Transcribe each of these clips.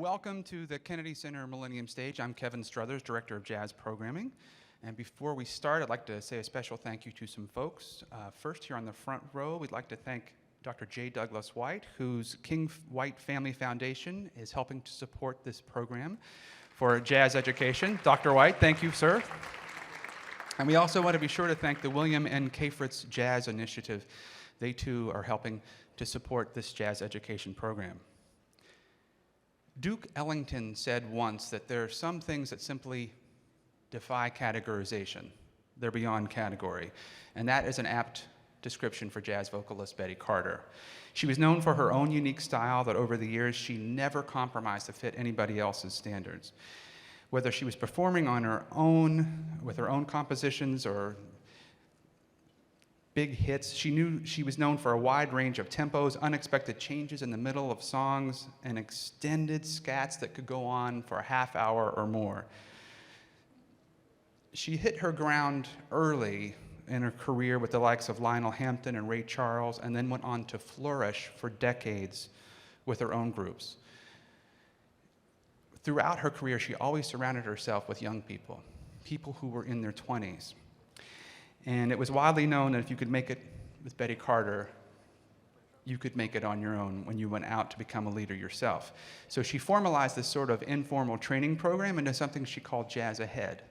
Welcome to the Kennedy Center Millennium Stage. I'm Kevin Struthers, Director of Jazz Programming. And before we start, I'd like to say a special thank you to some folks. First, here on the front row, we'd like to thank Dr. J. Douglas White, whose King White Family Foundation is helping to support this program for jazz education. Dr. White, thank you, sir. And we also want to be sure to thank the William N. Kafritz Jazz Initiative. They, too, are helping to support this jazz education program. Duke Ellington said once that there are some things that simply defy categorization. They're beyond category. And that is an apt description for jazz vocalist Betty Carter. She was known for her own unique style that over the years she never compromised to fit anybody else's standards. Whether she was performing on her own, with her own compositions or big hits, she was known for a wide range of tempos, unexpected changes in the middle of songs, and extended scats that could go on for a half hour or more. She hit her ground early in her career with the likes of Lionel Hampton and Ray Charles, and then went on to flourish for decades with her own groups. Throughout her career, she always surrounded herself with young people, people who were in their 20s. And it was widely known that if you could make it with Betty Carter, you could make it on your own when you went out to become a leader yourself. So she formalized this sort of informal training program into something she called Jazz Ahead.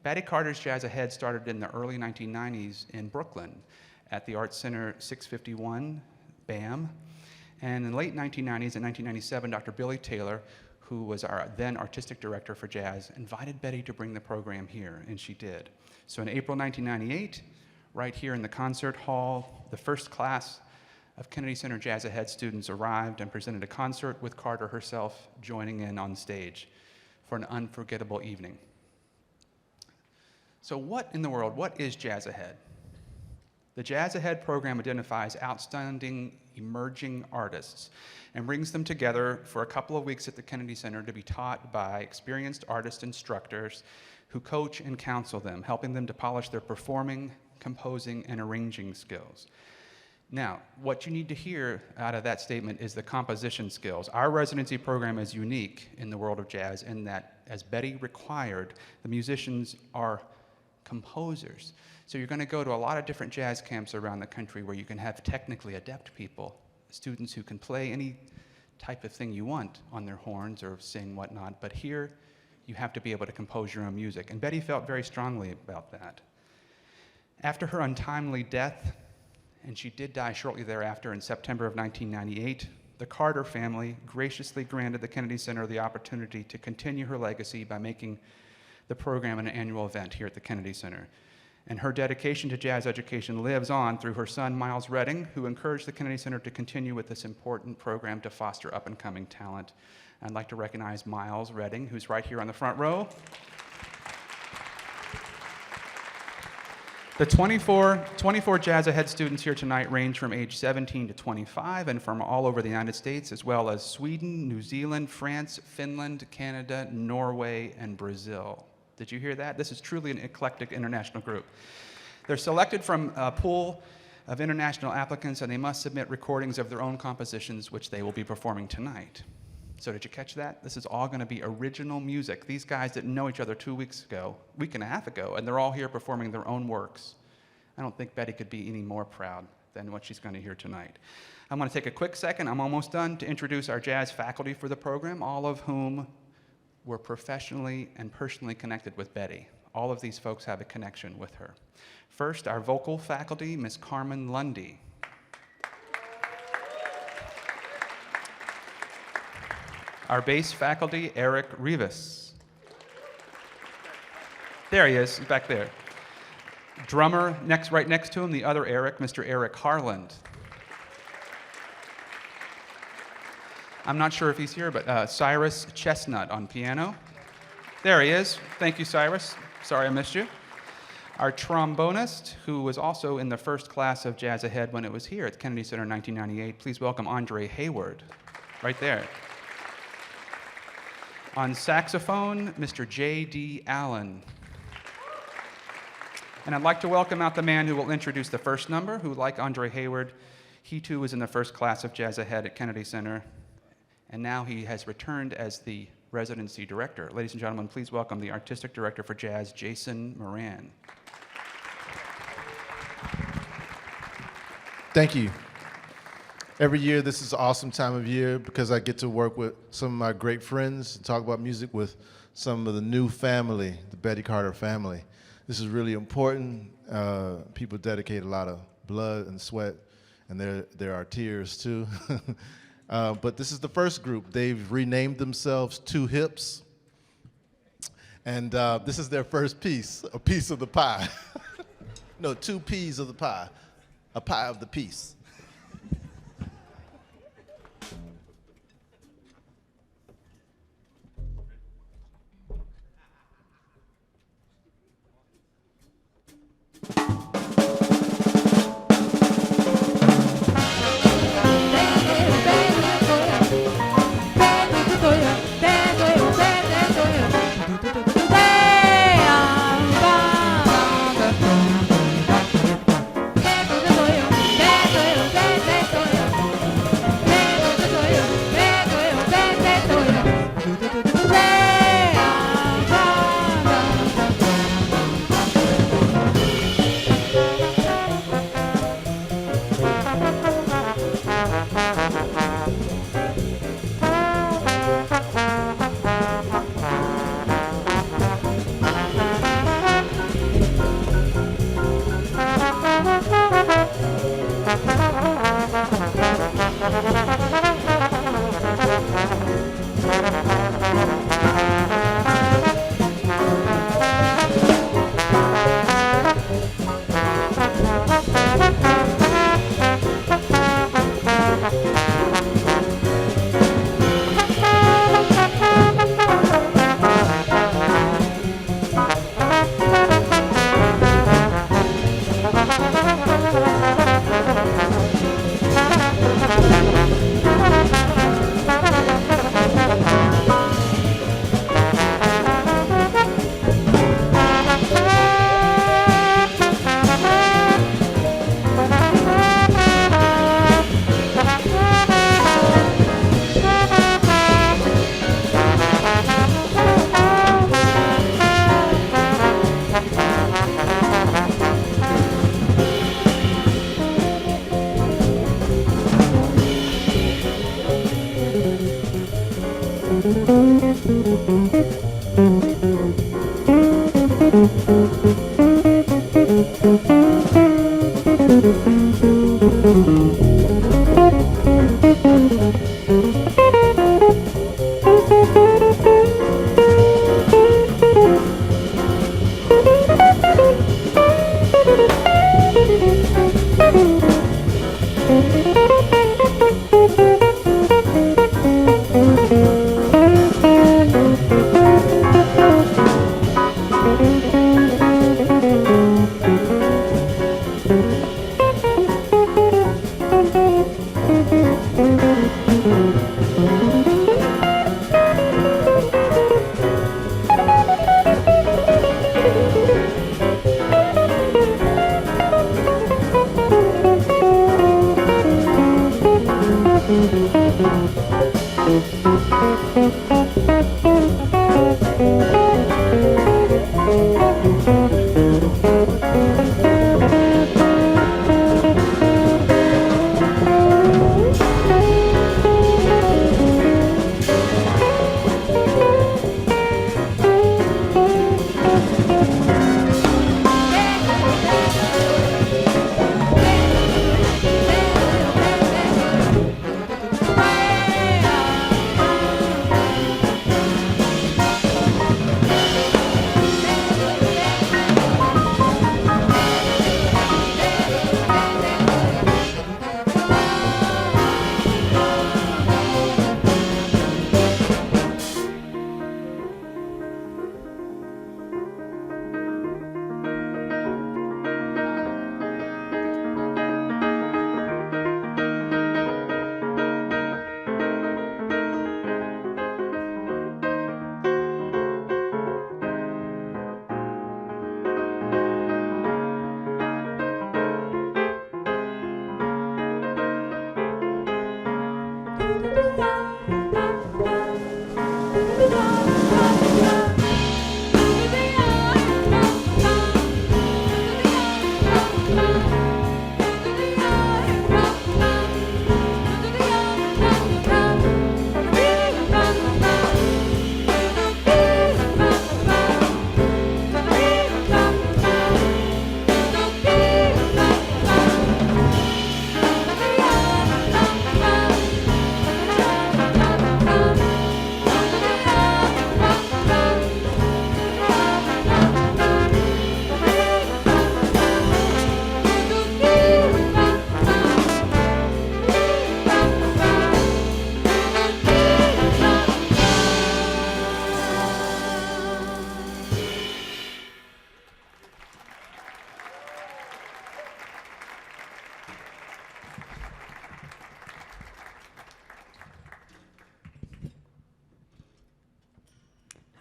Betty Carter's Jazz Ahead started in the early 1990s in Brooklyn at the Arts Center 651, BAM. And in the late 1990s, in 1997, Dr. Billy Taylor, who was our then artistic director for jazz, invited Betty to bring the program here, and she did. So in April 1998, right here in the concert hall, the first class of Kennedy Center Jazz Ahead students arrived and presented a concert with Carter herself joining in on stage for an unforgettable evening. So what in the world, what is Jazz Ahead? The Jazz Ahead program identifies outstanding emerging artists and brings them together for a couple of weeks at the Kennedy Center to be taught by experienced artist instructors who coach and counsel them, helping them to polish their performing, composing, and arranging skills. Now, what you need to hear out of that statement is the composition skills. Our residency program is unique in the world of jazz in that, as Betty required, the musicians are composers. So you're going to go to a lot of different jazz camps around the country where you can have technically adept people, students who can play any type of thing you want on their horns or sing whatnot, but here you have to be able to compose your own music. And Betty felt very strongly about that. After her untimely death, and she did die shortly thereafter in September of 1998, the Carter family graciously granted the Kennedy Center the opportunity to continue her legacy by making the program an annual event here at the Kennedy Center. And her dedication to jazz education lives on through her son, Miles Redding, who encouraged the Kennedy Center to continue with this important program to foster up-and-coming talent. I'd like to recognize Miles Redding, who's right here on the front row. The 24 Jazz Ahead students here tonight range from age 17 to 25 and from all over the United States, as well as Sweden, New Zealand, France, Finland, Canada, Norway, and Brazil. Did you hear that? This is truly an eclectic international group. They're selected from a pool of international applicants, and they must submit recordings of their own compositions, which they will be performing tonight. So did you catch that? This is all going to be original music. These guys didn't know each other 2 weeks ago, week and a half ago, and they're all here performing their own works. I don't think Betty could be any more proud than what she's going to hear tonight. I'm going to take a quick second, I'm almost done, to introduce our jazz faculty for the program, all of whom were professionally and personally connected with Betty. All of these folks have a connection with her. First, our vocal faculty, Miss Carmen Lundy. Our bass faculty, Eric Rivas. There he is, back there. Drummer, right next to him, the other Eric, Mr. Eric Harland. I'm not sure if he's here, but Cyrus Chestnut on piano. There he is. Thank you, Cyrus. Sorry I missed you. Our trombonist, who was also in the first class of Jazz Ahead when it was here at the Kennedy Center in 1998, please welcome Andre Hayward, right there. On saxophone, Mr. J.D. Allen. And I'd like to welcome out the man who will introduce the first number, who, like Andre Hayward, he too was in the first class of Jazz Ahead at Kennedy Center. and now he has returned as the residency director. Ladies and gentlemen, please welcome the artistic director for jazz, Jason Moran. Thank you. Every year, this is an awesome time of year because I get to work with some of my great friends and talk about music with some of the new family, the Betty Carter family. This is really important. People dedicate a lot of blood and sweat, and there are tears too. But this is the first group. They've renamed themselves Two Hips, and this is their first piece, a piece of the pie. No, two peas of the pie, a pie of the piece.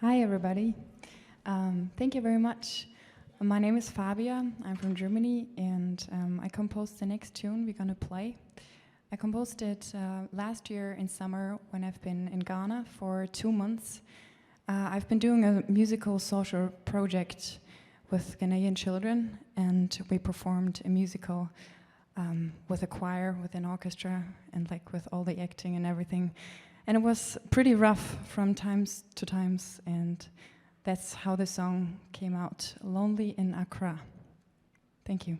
Hi, everybody. Thank you very much. My name is Fabia. I'm from Germany, and I composed the next tune we're going to play. I composed it last year in summer when I've been in Ghana for 2 months. I've been doing a musical social project with Ghanaian children, and we performed a musical with a choir, with an orchestra, and like with all the acting and everything. And it was pretty rough from times to times, and that's how the song came out, Lonely in Accra. Thank you.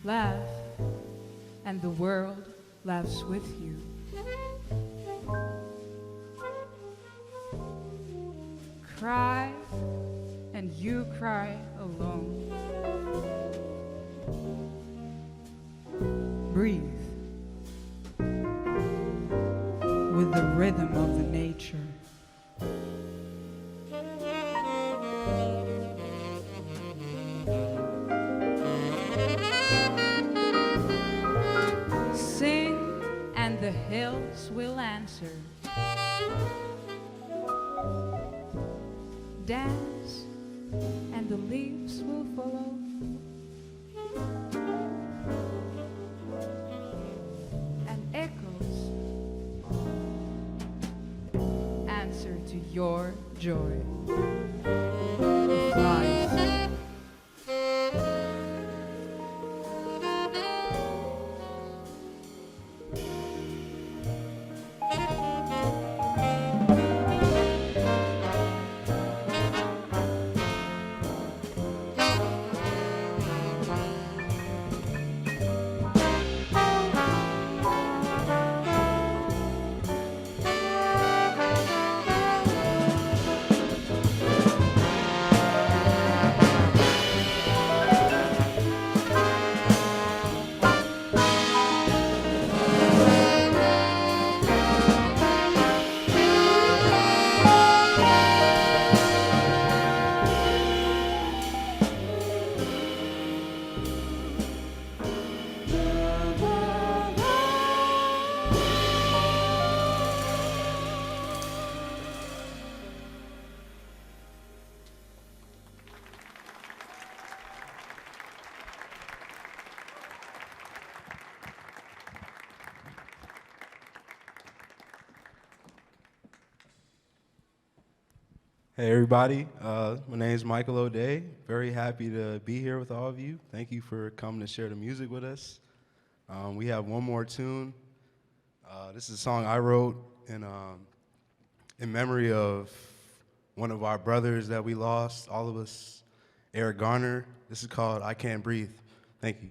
Laugh, and the world laughs with you. Cry, and you cry alone. Breathe with the rhythm of the nature. Sing, and the hills will answer. Dance, and the leaves will follow. And echoes answer to your joy of life. Hey everybody, my name is Michael O'Day. Very happy to be here with all of you. Thank you for coming to share the music with us. We have one more tune. This is a song I wrote in memory of one of our brothers that we lost, all of us, Eric Garner. This is called I Can't Breathe. Thank you.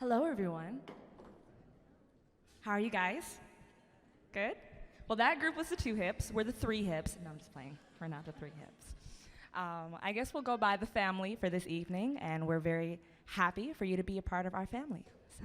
Hello, everyone. How are you guys? Good? Well, that group was the 2 hips. We're the 3 hips. No, I'm just playing. We're not the 3 hips. I guess we'll go by the family for this evening, and we're very happy for you to be a part of our family. So.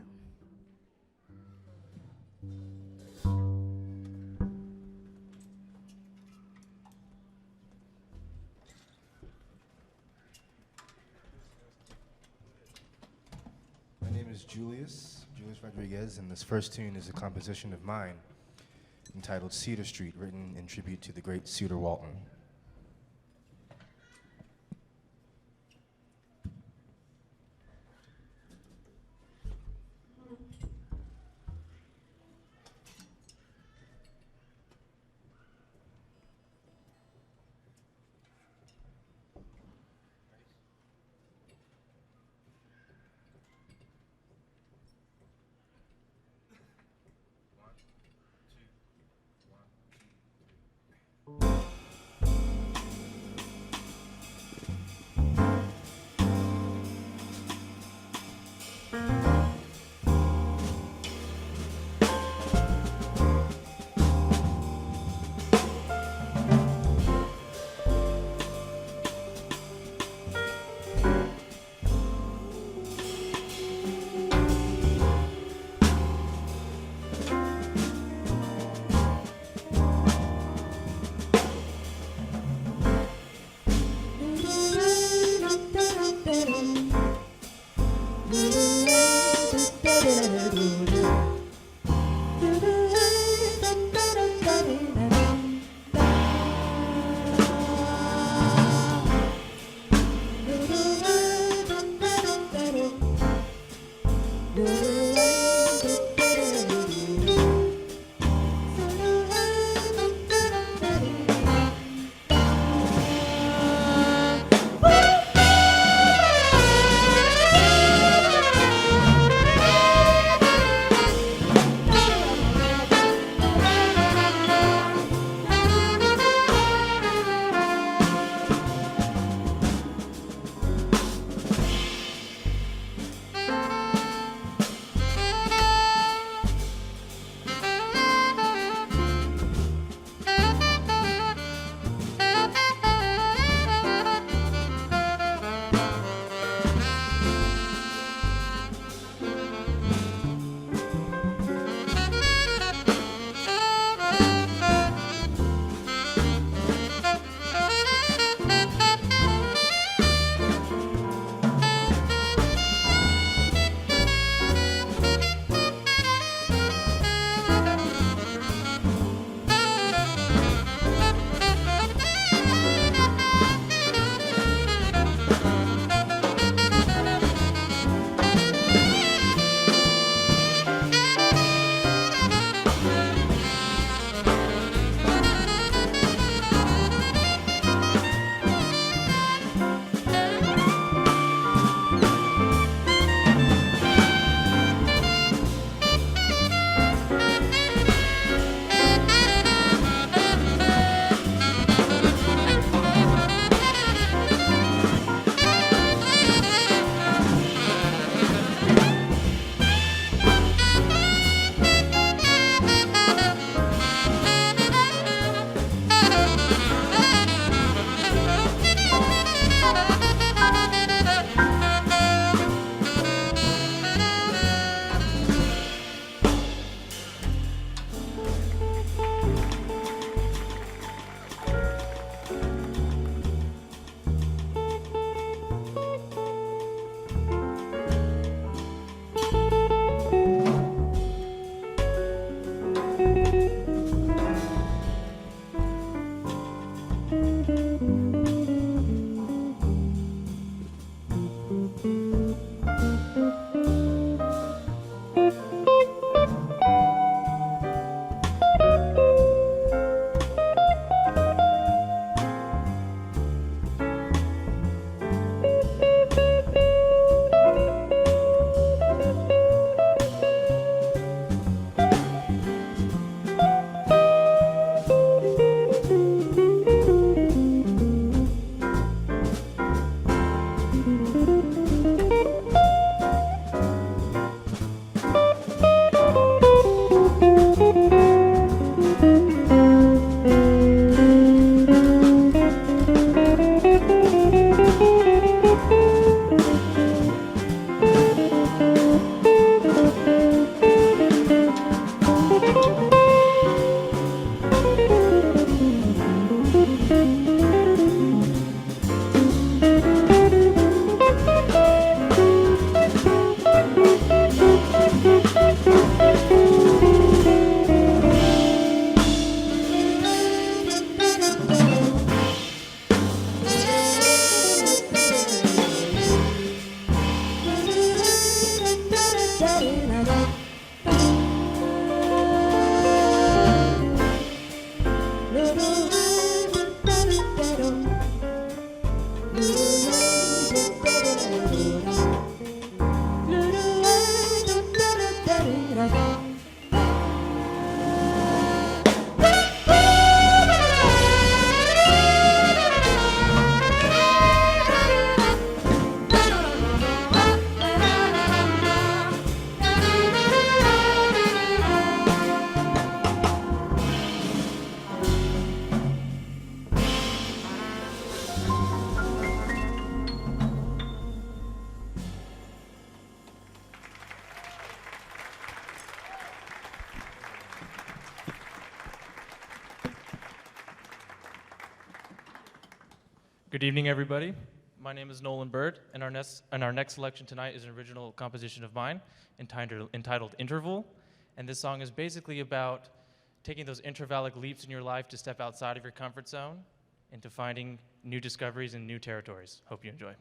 My name is Julius Rodriguez, and this first tune is a composition of mine entitled Cedar Street, written in tribute to the great Cedar Walton. Good evening, everybody. My name is Nolan Bird, and our next selection tonight is an original composition of mine entitled Interval. And this song is basically about taking those intervallic leaps in your life to step outside of your comfort zone into finding new discoveries and new territories. Hope you enjoy.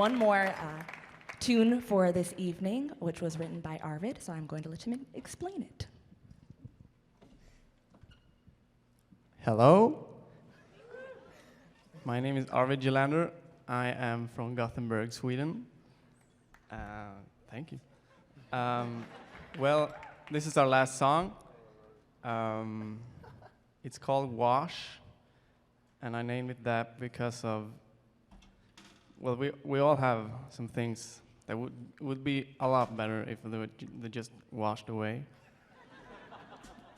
one more tune for this evening, which was written by Arvid, so I'm going to let him explain it. Hello. My name is Arvid Gelander. I am from Gothenburg, Sweden. Thank you. Well, this is our last song. It's called Wash, and I named it that because of, well, we all have some things that would be a lot better if they just washed away.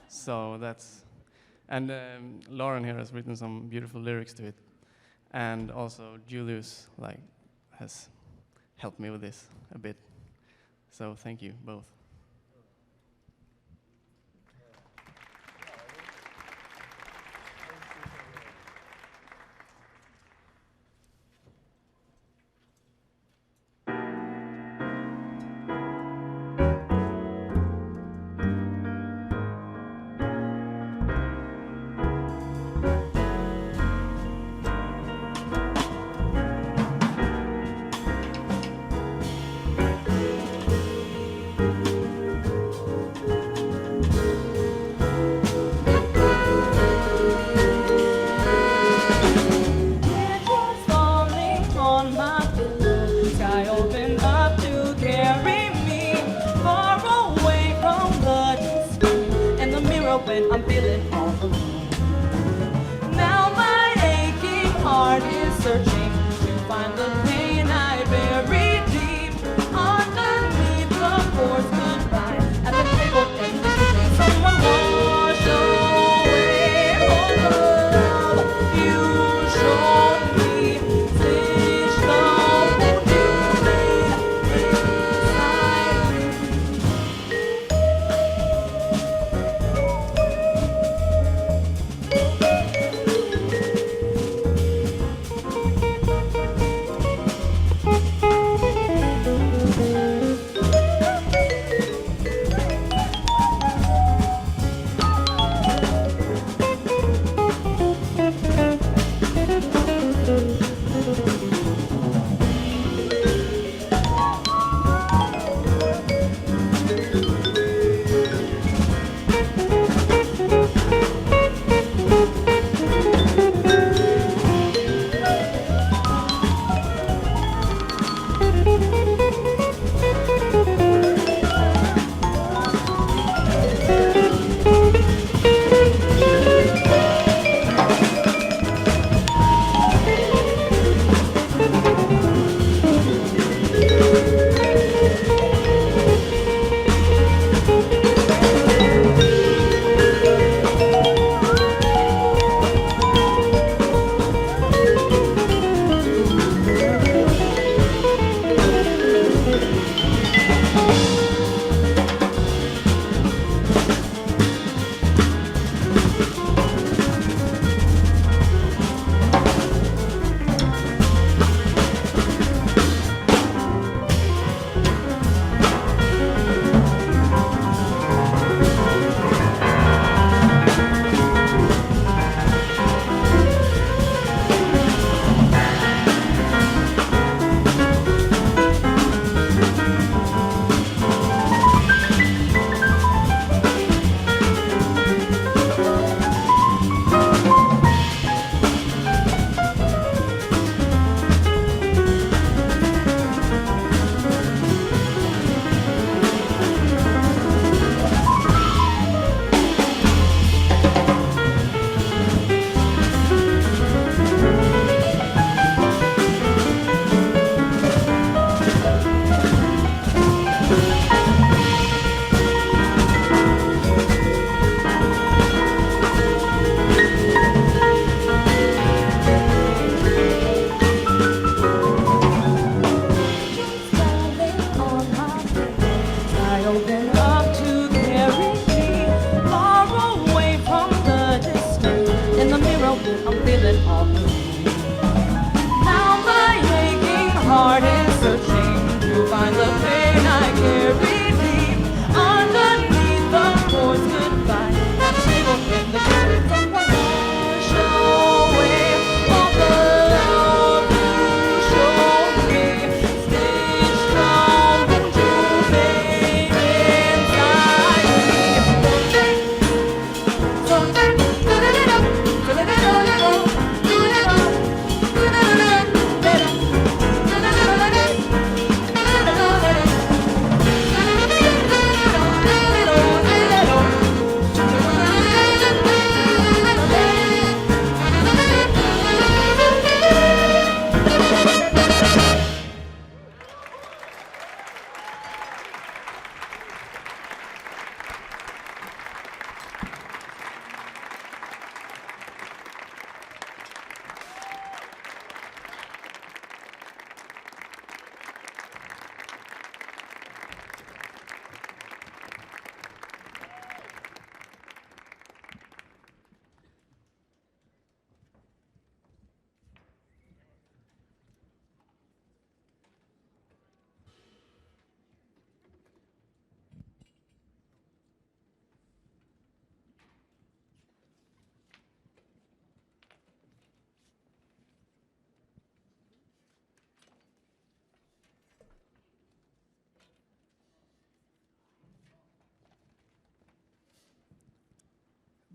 So that's, and Lauren here has written some beautiful lyrics to it, and also Julius has helped me with this a bit. So thank you both.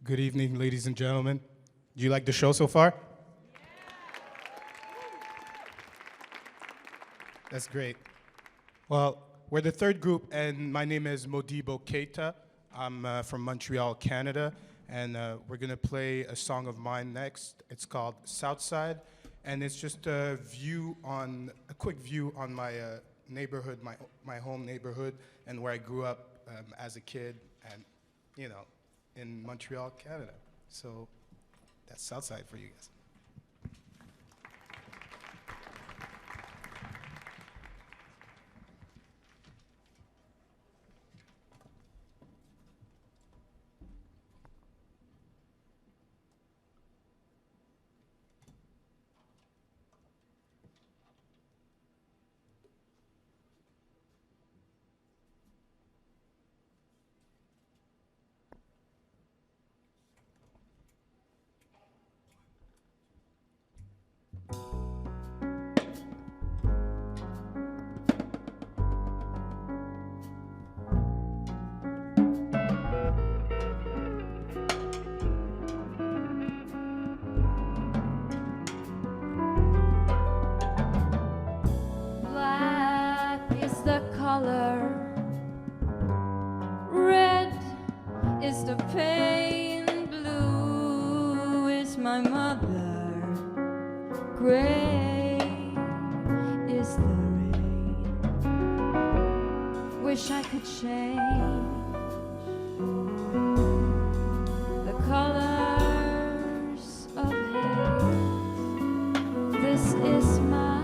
Good evening, ladies and gentlemen. Do you like the show so far? That's great. Well, we're the third group, and my name is Modibo Keita. I'm from Montreal, Canada, and we're gonna play a song of mine next. It's called Southside, and it's just a quick view on my neighborhood, my home neighborhood, and where I grew up as a kid, and in Montreal, Canada. So that's Southside for you guys. Red is the pain, blue is my mother, gray is the rain. Wish I could change the colors of hate. This is my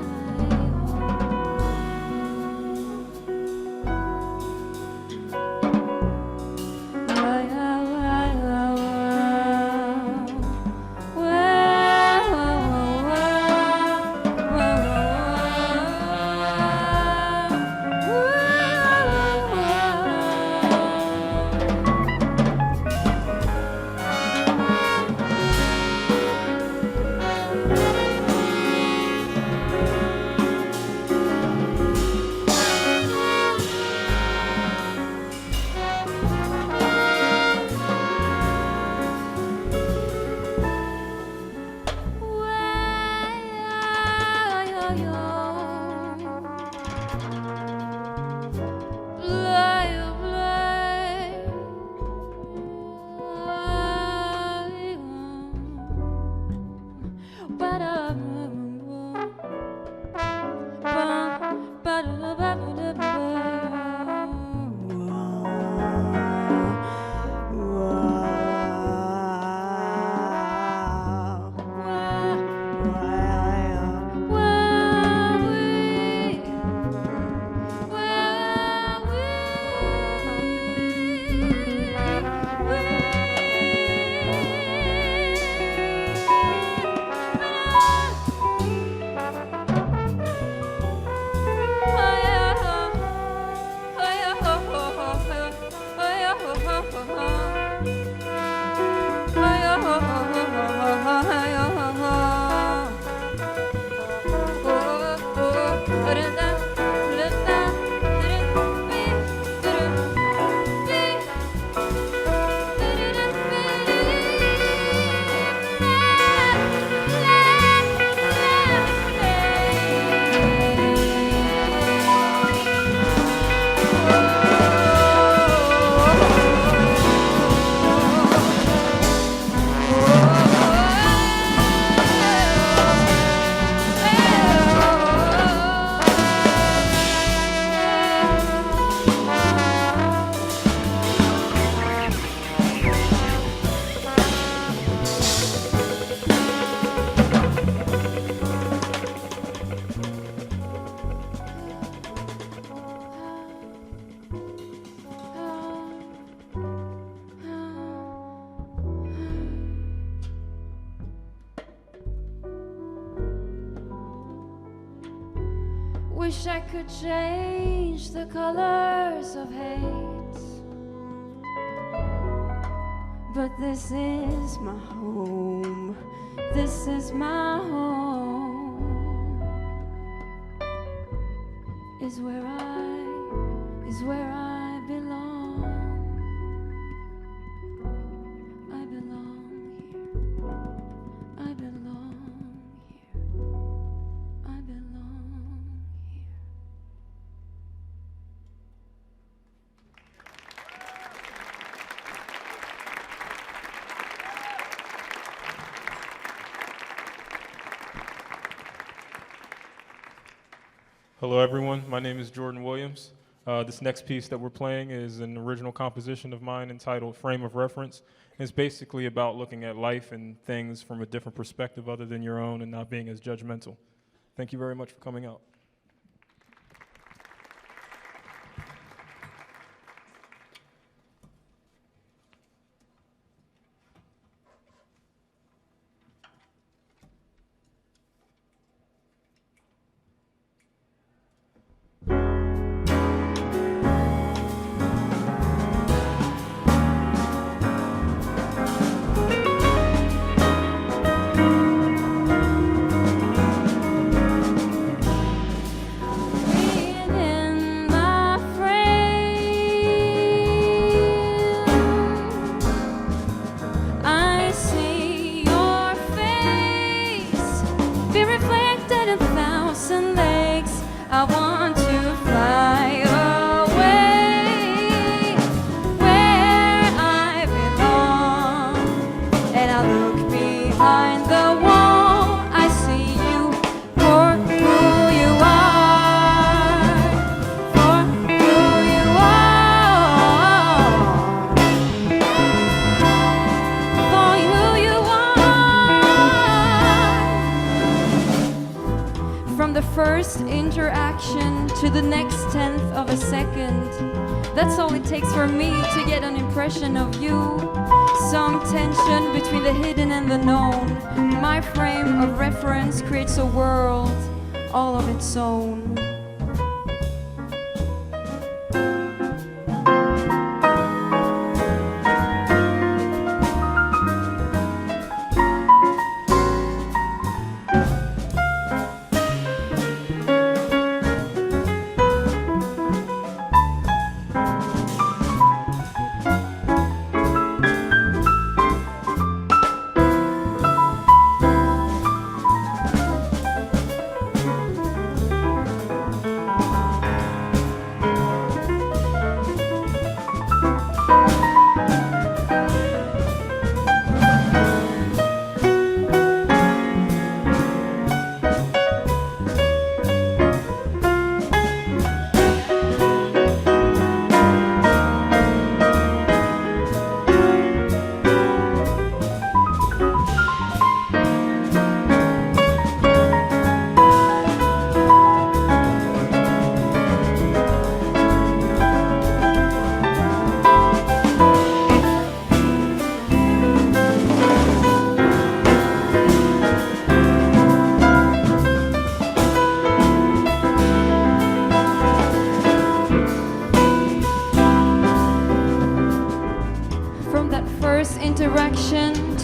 wish I could change the colors of hate, but this is my home, this is my home, is where I belong, I belong. Hello, everyone. My name is Jordan Williams. This next piece that we're playing is an original composition of mine entitled Frame of Reference. It's basically about looking at life and things from a different perspective other than your own and not being as judgmental. Thank you very much for coming out. Interaction to the next 10th of a second. That's all it takes for me to get an impression of you. Some tension between the hidden and the known. My frame of reference creates a world all of its own.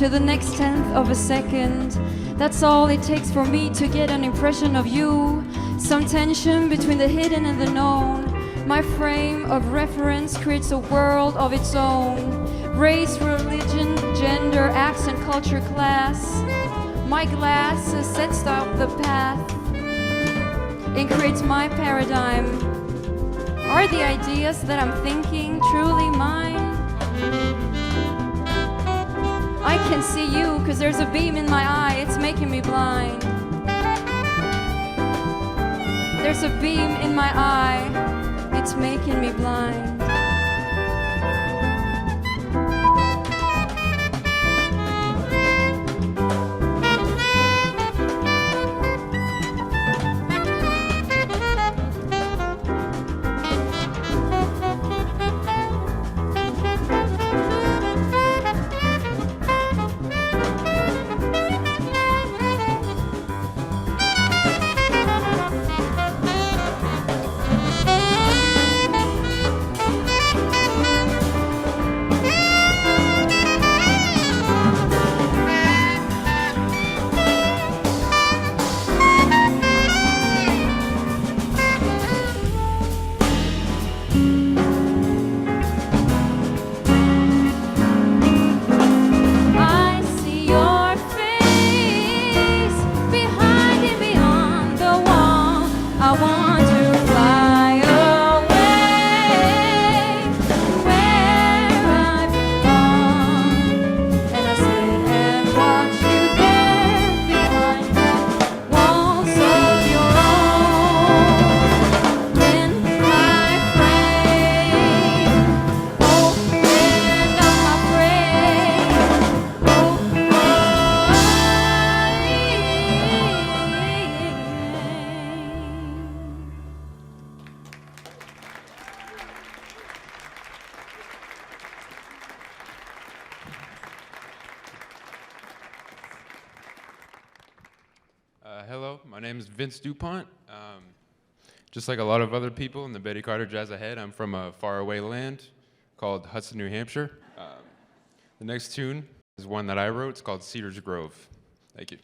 To the next 10th of a second. That's all it takes for me to get an impression of you. Some tension between the hidden and the known. My frame of reference creates a world of its own. Race, religion, gender, accent, culture, class. My glasses sets up the path and creates my paradigm. Are the ideas that I'm thinking truly mine? I can see you because there's a beam in my eye, it's making me blind. There's a beam in my eye, it's making me blind. name is Vince DuPont. Just like a lot of other people in the Betty Carter Jazz Ahead, I'm from a faraway land called Hudson, New Hampshire. The next tune is one that I wrote. It's called Cedar Grove. Thank you.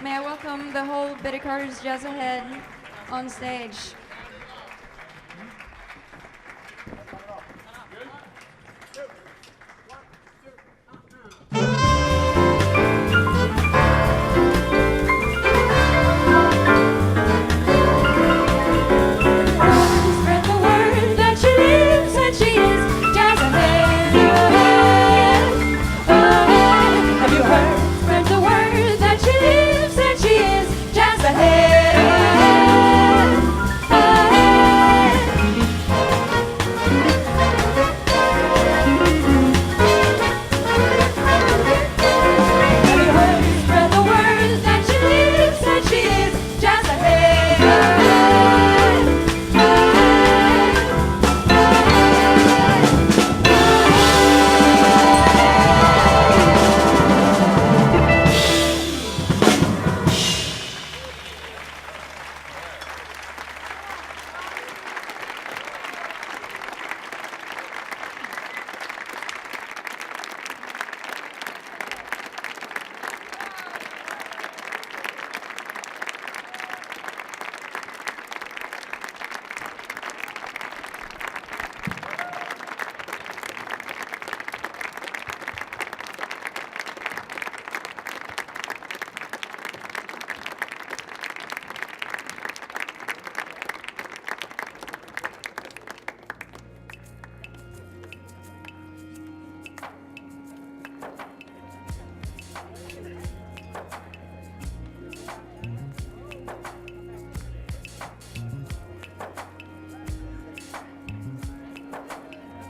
May I welcome the whole Betty Carter's Jazz Ahead on stage.